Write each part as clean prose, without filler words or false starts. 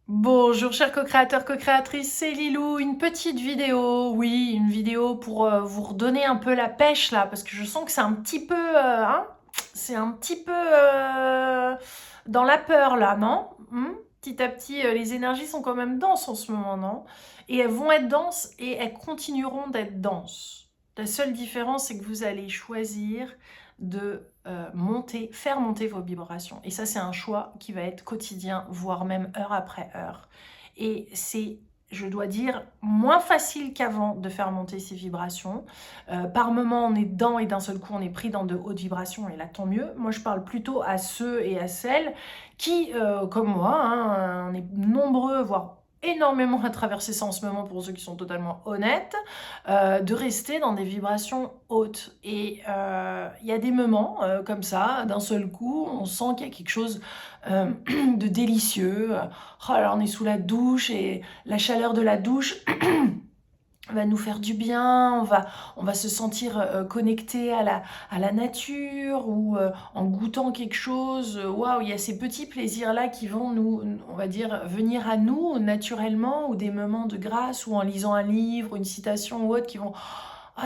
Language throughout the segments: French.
Bonjour chers co-créateurs, co-créatrices, c'est Lilou, une petite vidéo, oui, une vidéo pour vous redonner un peu la pêche là, parce que je sens que c'est un petit peu, c'est un petit peu dans la peur là, non? Petit à petit, les énergies sont quand même denses en ce moment, non? Et elles vont être denses et elles continueront d'être denses. La seule différence, c'est que vous allez choisir de faire monter vos vibrations. Et ça, c'est un choix qui va être quotidien, voire même heure après heure. Et c'est, je dois dire, moins facile qu'avant de faire monter ces vibrations. Par moment, on est dedans et d'un seul coup, on est pris dans de hautes vibrations. Et là, tant mieux. Moi, je parle plutôt à ceux et à celles qui, comme moi, on est nombreux, voire énormément à traverser ça en ce moment pour ceux qui sont totalement honnêtes, de rester dans des vibrations hautes. Et il y a des moments comme ça, d'un seul coup, on sent qu'il y a quelque chose de délicieux. Oh là, on est sous la douche et la chaleur de la douche va nous faire du bien, on va se sentir connecté à la nature ou en goûtant quelque chose. Waouh, il y a ces petits plaisirs-là qui vont nous, on va dire, venir à nous naturellement, ou des moments de grâce, ou en lisant un livre, une citation ou autre, qui vont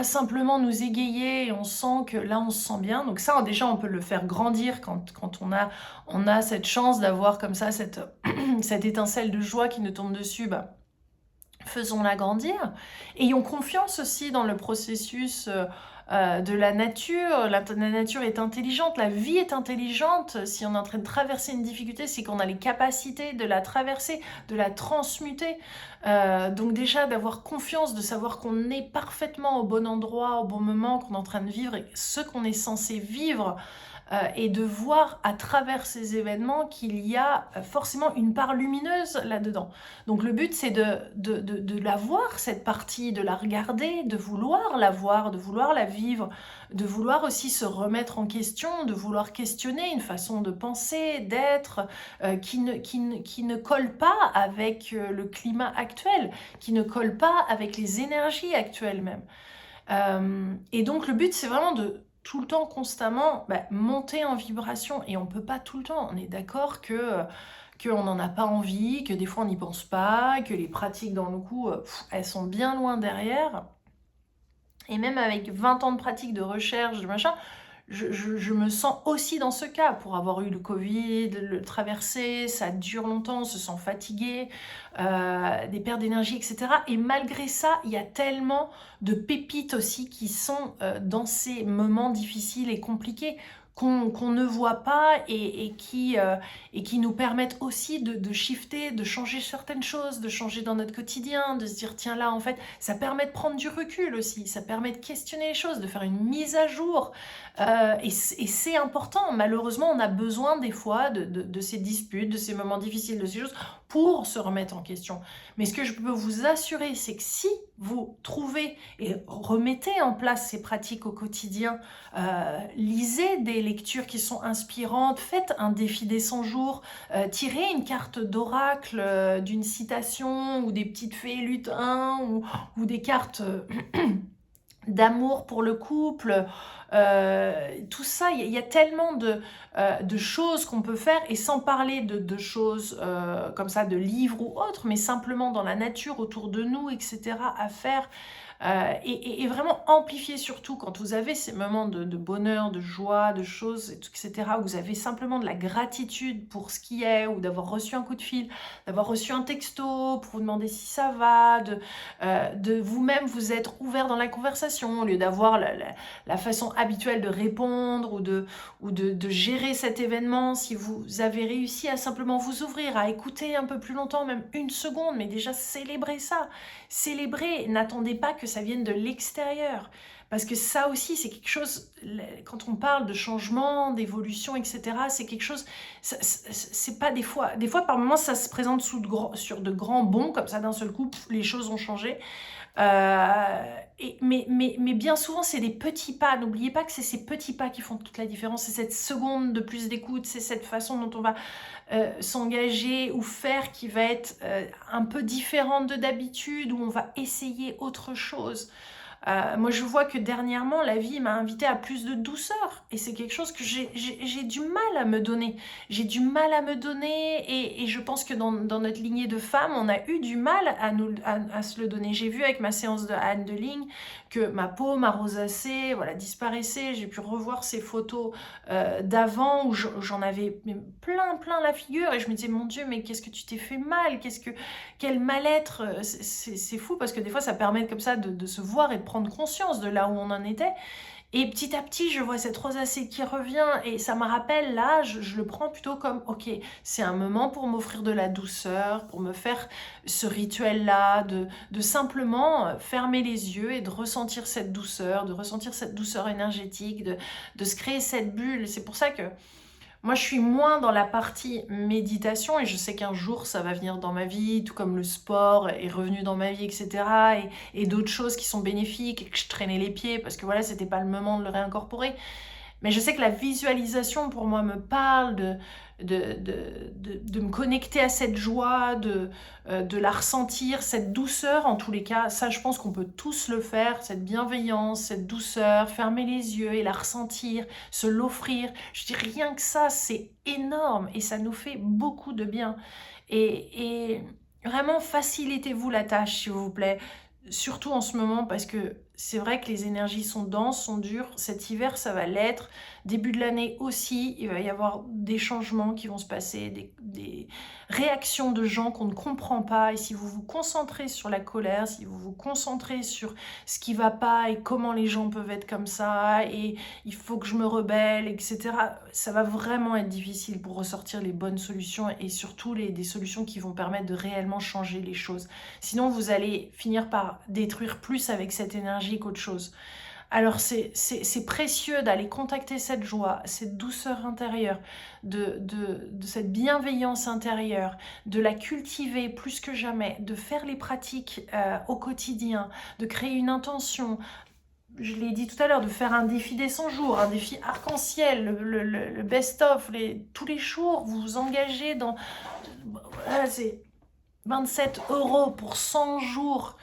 simplement nous égayer, et on sent que là, on se sent bien. Donc ça, déjà, on peut le faire grandir quand on a cette chance d'avoir comme ça cette étincelle de joie qui nous tombe dessus. Bah, faisons-la grandir. Ayons confiance aussi dans le processus de la nature. La nature est intelligente, la vie est intelligente. Si on est en train de traverser une difficulté, c'est qu'on a les capacités de la traverser, de la transmuter. Donc déjà, d'avoir confiance, de savoir qu'on est parfaitement au bon endroit, au bon moment, qu'on est en train de vivre et ce qu'on est censé vivre, et de voir à travers ces événements qu'il y a forcément une part lumineuse là-dedans. Donc le but, c'est de la voir, cette partie, de la regarder, de vouloir la voir, de vouloir la vivre, de vouloir aussi se remettre en question, de vouloir questionner une façon de penser, d'être, qui ne colle pas avec le climat actuel, qui ne colle pas avec les énergies actuelles même. Et donc le but, c'est vraiment de tout le temps, constamment, monter en vibration. Et on peut pas tout le temps. On est d'accord que qu'on n'en a pas envie, que des fois on n'y pense pas, que les pratiques dans le coup, elles sont bien loin derrière. Et même avec 20 ans de pratique, de recherche, de machin, je me sens aussi dans ce cas, pour avoir eu le Covid, le traverser, ça dure longtemps, on se sent fatigué, des pertes d'énergie, etc. Et malgré ça, il y a tellement de pépites aussi qui sont dans ces moments difficiles et compliqués qu'on ne voit pas, et qui nous permettent aussi de shifter, de changer certaines choses, de changer dans notre quotidien, de se dire tiens là en fait, ça permet de prendre du recul aussi, ça permet de questionner les choses, de faire une mise à jour. Et c'est important. Malheureusement, on a besoin des fois de ces disputes, de ces moments difficiles, de ces choses, pour se remettre en question. Mais ce que je peux vous assurer, c'est que si vous trouvez et remettez en place ces pratiques au quotidien, lisez des lectures qui sont inspirantes, faites un défi des 100 jours, tirez une carte d'oracle d'une citation, ou des petites fées lutins, ou des cartes d'amour pour le couple, tout ça, il y a tellement de choses qu'on peut faire, et sans parler de choses comme ça, de livres ou autres, mais simplement dans la nature, autour de nous, etc., à faire. Et vraiment amplifier, surtout quand vous avez ces moments de bonheur, de joie, de choses, etc., où vous avez simplement de la gratitude pour ce qui est, ou d'avoir reçu un coup de fil, d'avoir reçu un texto pour vous demander si ça va, de vous-même vous être ouvert dans la conversation, au lieu d'avoir la façon habituelle de répondre, ou de gérer cet événement. Si vous avez réussi à simplement vous ouvrir, à écouter un peu plus longtemps, même une seconde, mais déjà célébrez ça. Célébrez, n'attendez pas que ça vienne de l'extérieur. Parce que ça aussi, c'est quelque chose, quand on parle de changement, d'évolution, etc., c'est quelque chose, c'est pas des fois par moments, ça se présente sur de grands bonds, comme ça d'un seul coup, les choses ont changé. Mais bien souvent, c'est des petits pas. N'oubliez pas que c'est ces petits pas qui font toute la différence. C'est cette seconde de plus d'écoute, c'est cette façon dont on va s'engager ou faire, qui va être un peu différente de d'habitude, où on va essayer autre chose. Moi, je vois que dernièrement, la vie m'a invitée à plus de douceur. Et c'est quelque chose que j'ai du mal à me donner. J'ai du mal à me donner. Et je pense que dans notre lignée de femmes, on a eu du mal à se le donner. J'ai vu avec ma séance de Anne de Ligne que ma peau, ma rosacée, voilà, disparaissait. J'ai pu revoir ces photos d'avant où j'en avais plein la figure. Et je me disais, mon Dieu, mais qu'est-ce que tu t'es fait mal? Quel mal-être? C'est fou parce que des fois, ça permet comme ça de se voir et de prendre conscience de là où on en était. Et petit à petit, je vois cette rosacée qui revient et ça me rappelle là, je le prends plutôt comme, ok, c'est un moment pour m'offrir de la douceur, pour me faire ce rituel-là, de simplement fermer les yeux et de ressentir cette douceur, de ressentir cette douceur énergétique, de se créer cette bulle. C'est pour ça que moi, je suis moins dans la partie méditation et je sais qu'un jour, ça va venir dans ma vie, tout comme le sport est revenu dans ma vie, etc. Et d'autres choses qui sont bénéfiques et que je traînais les pieds parce que voilà, c'était pas le moment de le réincorporer. Mais je sais que la visualisation, pour moi, me parle de me connecter à cette joie, de la ressentir, cette douceur, en tous les cas. Ça, je pense qu'on peut tous le faire, cette bienveillance, cette douceur, fermer les yeux et la ressentir, se l'offrir. Je dis rien que ça, c'est énorme et ça nous fait beaucoup de bien. Et vraiment, facilitez-vous la tâche, s'il vous plaît. Surtout en ce moment, parce que c'est vrai que les énergies sont denses, sont dures. Cet hiver, ça va l'être. Début de l'année aussi, il va y avoir des changements qui vont se passer, des réactions de gens qu'on ne comprend pas. Et si vous vous concentrez sur la colère, si vous vous concentrez sur ce qui va pas et comment les gens peuvent être comme ça, et il faut que je me rebelle, etc., ça va vraiment être difficile pour ressortir les bonnes solutions et surtout des solutions qui vont permettre de réellement changer les choses. Sinon, vous allez finir par détruire plus avec cette énergie qu'autre chose. Alors c'est précieux d'aller contacter cette joie, cette douceur intérieure, de cette bienveillance intérieure, de la cultiver plus que jamais, de faire les pratiques au quotidien, de créer une intention. Je l'ai dit tout à l'heure, de faire un défi des 100 jours, un défi arc-en-ciel, le best-of, tous les jours, vous vous engagez dans... Voilà, c'est 27 € pour 100 jours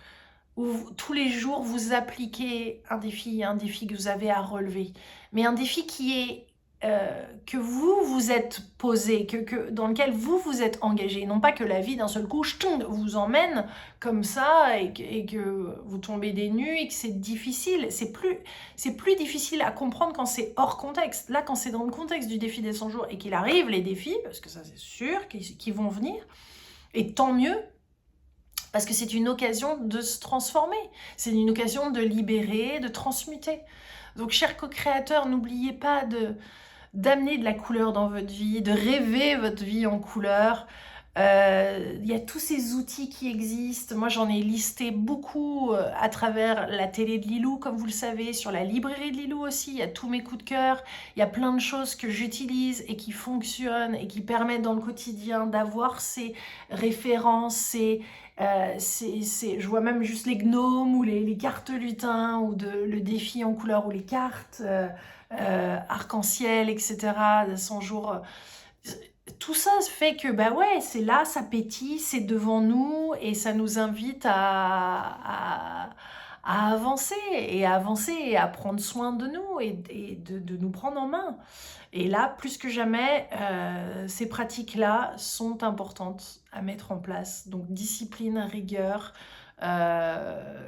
où tous les jours vous appliquez un défi que vous avez à relever, mais un défi qui est que vous vous êtes posé, dans lequel vous vous êtes engagé, non pas que la vie d'un seul coup vous emmène comme ça et que vous tombez des nues et que c'est difficile. C'est plus difficile à comprendre quand c'est hors contexte. Là, quand c'est dans le contexte du défi des 100 jours et qu'il arrive les défis, parce que ça c'est sûr qu'ils vont venir, et tant mieux, parce que c'est une occasion de se transformer, c'est une occasion de libérer, de transmuter. Donc, chers co-créateurs, n'oubliez pas d'amener de la couleur dans votre vie, de rêver votre vie en couleur. Il y a tous ces outils qui existent. Moi, j'en ai listé beaucoup à travers la télé de Lilou, comme vous le savez, sur la librairie de Lilou aussi. Il y a tous mes coups de cœur. Il y a plein de choses que j'utilise et qui fonctionnent et qui permettent dans le quotidien d'avoir ces références, je vois même juste les gnomes ou les cartes lutins ou le défi en couleur ou les cartes arc-en-ciel, etc. 100 jours. Tout ça fait que, bah ouais, c'est là, ça pétille, c'est devant nous et ça nous invite à avancer et à prendre soin de nous et de nous prendre en main. Et là, plus que jamais, ces pratiques-là sont importantes à mettre en place. Donc, discipline, rigueur,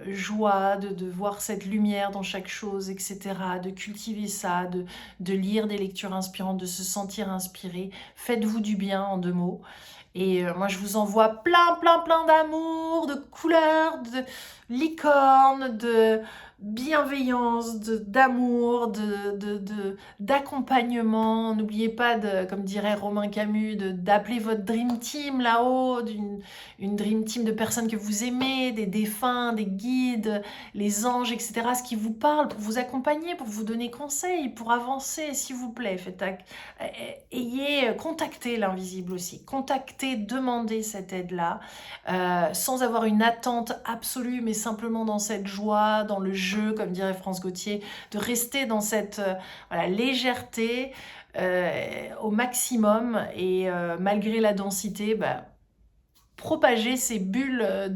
joie de voir cette lumière dans chaque chose, etc. De cultiver ça, de lire des lectures inspirantes, de se sentir inspiré. Faites-vous du bien, en 2 mots. Et moi, je vous envoie plein d'amour, de couleurs, de licorne, de bienveillance, d'amour, d'accompagnement. N'oubliez pas, comme dirait Romain Camus, d'appeler votre Dream Team là-haut, une Dream Team de personnes que vous aimez, des défunts, des guides, les anges, etc. Ce qui vous parle pour vous accompagner, pour vous donner conseil, pour avancer, s'il vous plaît. Contactez l'invisible aussi. Contactez, demandez cette aide-là, sans avoir une attente absolue, mais simplement dans cette joie, dans le jeu, comme dirait France Gauthier, de rester dans cette légèreté au maximum et malgré la densité, propager ces bulles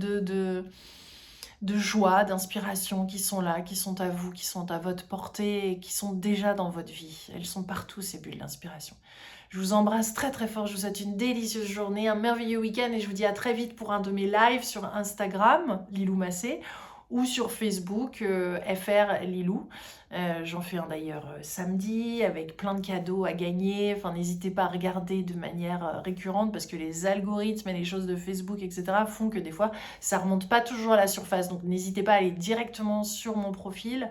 de joie, d'inspiration qui sont là, qui sont à vous, qui sont à votre portée et qui sont déjà dans votre vie. Elles sont partout, ces bulles d'inspiration. Je vous embrasse très très fort, je vous souhaite une délicieuse journée, un merveilleux week-end et je vous dis à très vite pour un de mes lives sur Instagram, Lilou Massé, ou sur Facebook, FR Lilou. J'en fais un d'ailleurs samedi avec plein de cadeaux à gagner. Enfin, n'hésitez pas à regarder de manière récurrente parce que les algorithmes et les choses de Facebook, etc. font que des fois, ça remonte pas toujours à la surface. Donc, n'hésitez pas à aller directement sur mon profil,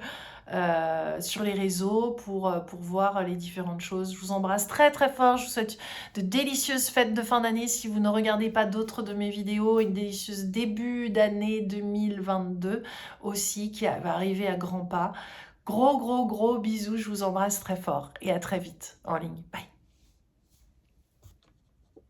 sur les réseaux pour voir les différentes choses. Je vous embrasse très très fort. Je vous souhaite de délicieuses fêtes de fin d'année si vous ne regardez pas d'autres de mes vidéos. Une délicieuse début d'année 2022 aussi qui va arriver à grands pas. Gros bisous, je vous embrasse très fort et à très vite en ligne. Bye.